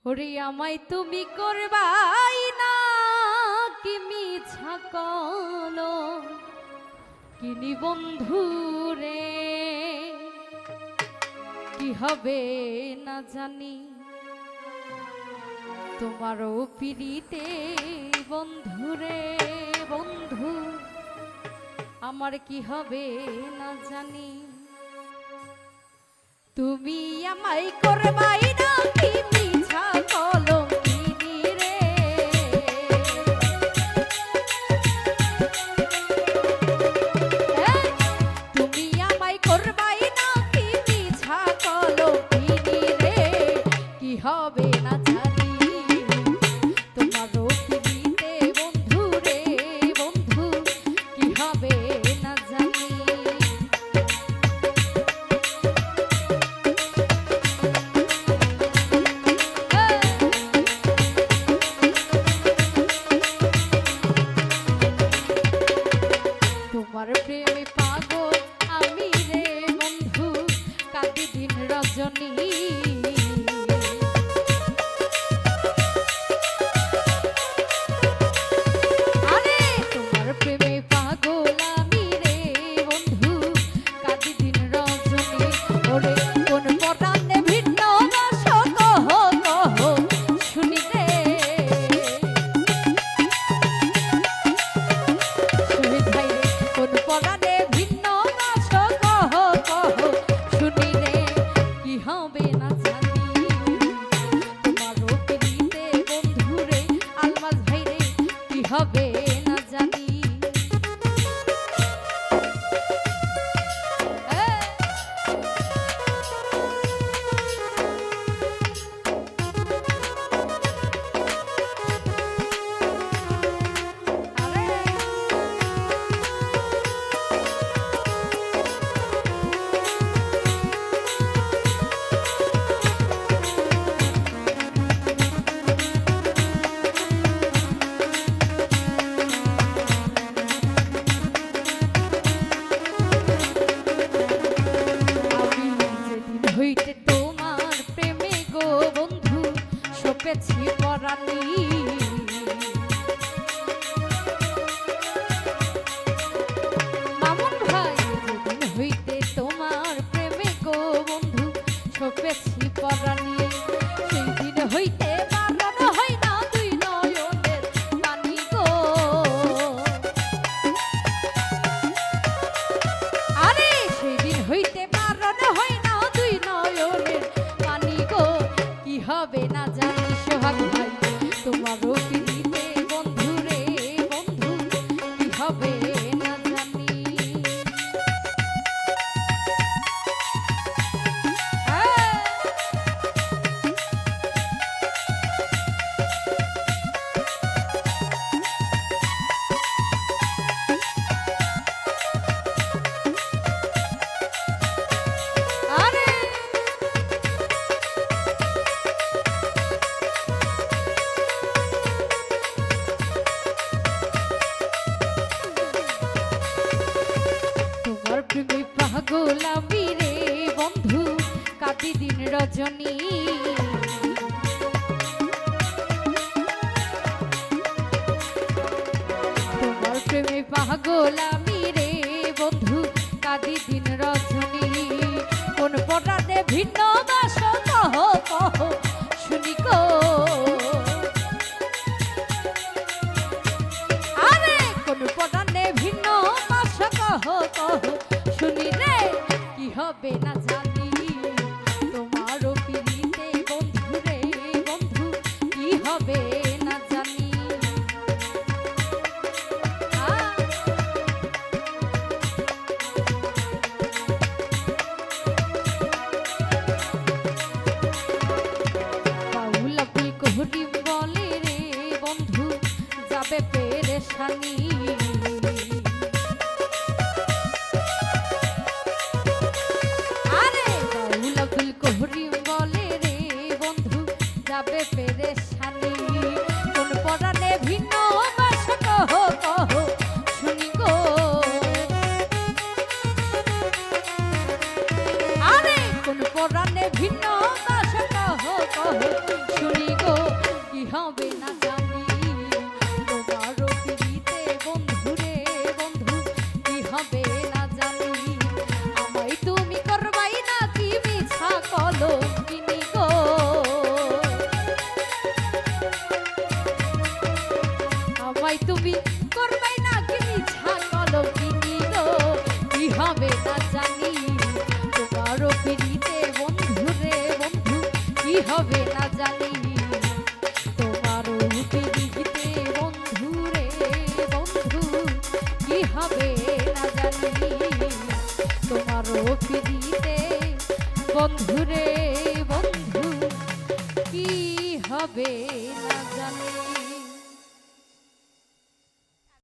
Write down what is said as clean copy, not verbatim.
ওরে আমায় তুমি করবাই না কি মিছা কলো কিনি বন্ধু রে, কি হবে না জানি তোমারও পিড়িতে বন্ধু রে। বন্ধু আমার কি হবে না জানি, তুমি আমায় করবাই না কি মিছা কলঙ্কিনী রে। তুমি আমায় করবাই না কি মিছা কলঙ্কিনী রে, কি হবে না জানি তোমারও পিড়িতে বন্ধু রে। বন্ধু কি হবে না জানি, তোমার প্রেমে পাগল আমি রে বন্ধু, কাঁদি দিন রজনী। আরে তোমার প্রেমে পাগল আমি রে বন্ধু, কাঁদি দিন রজনী। ওরে কোন পরাণে ভিন্ন বাস কহ কহ শুনি রে, কোন পরাণে ভিন্ন বাস কহ কহ শুনি রে, কি হবে না জানি তোমারও পিড়িতে বন্ধু রে। আলমাজ ভাই রে কি হবে না জানি। হইতে তোমার প্রেমে গো বন্ধু সপেছি পরাণী। মামুন ভাই যেদিন হইতে তোমার প্রেমে গো বন্ধু সপেছি পরাণী, সেই দিন হইতে বারণ হয় না দুই নয়নের পানি গো। আরে সেই দিন হইতে বারণ হয় না দুই নয়নের পানি গো, কি হবে না জানি সোহাগ ভাই তোমারও পিড়িতে বন্ধু রে। বন্ধু কি হবে না জানি। আরে তোমার প্রেমে পাগল আমি রে বন্ধু, কাঁদি দিন রজনী। তোমার প্রেমে পাগল আমি রে বন্ধু, কাঁদি দিন রজনী। কোন পরাণে ভিন্ন বাস কহ কহ শুনি গো। আরে কোন পরাণে ভিন্ন বাস কহ কহ শুনি রে, কি হবে না জানি তোমারও পিড়িতে বন্ধু রে। বন্ধু কি হবে না জানি। বাউল আব্দুল করিম বলে রে বন্ধু যাবে পেরেশানি। আরে বাউল আব্দুল করিম বলে রে বন্ধু যাবে পেরেশানি। কোন পরাণে ভিন্ন বাস কহ কহ শুনি গো। আরে কোন পরাণে ভিন্ন বাস কহ কহ শুনি গো কি হবে না জানি তোমারও পিড়িতে বন্ধুরে বন্ধু কি হবে না জানি আমায় তুমি করবাই না কি মিছা কলো কিনি গো আমায় তুমি করবাই না কি মিছা কলো কিনি গো কি হবে না জানি তোমারও পিড়িতে বন্ধুরে বন্ধু কি হবে না জানি তোমারও পিড়িতে বন্ধুরে বন্ধু কি হবে না জানি তোমারও পিড়িতে বন্ধুরে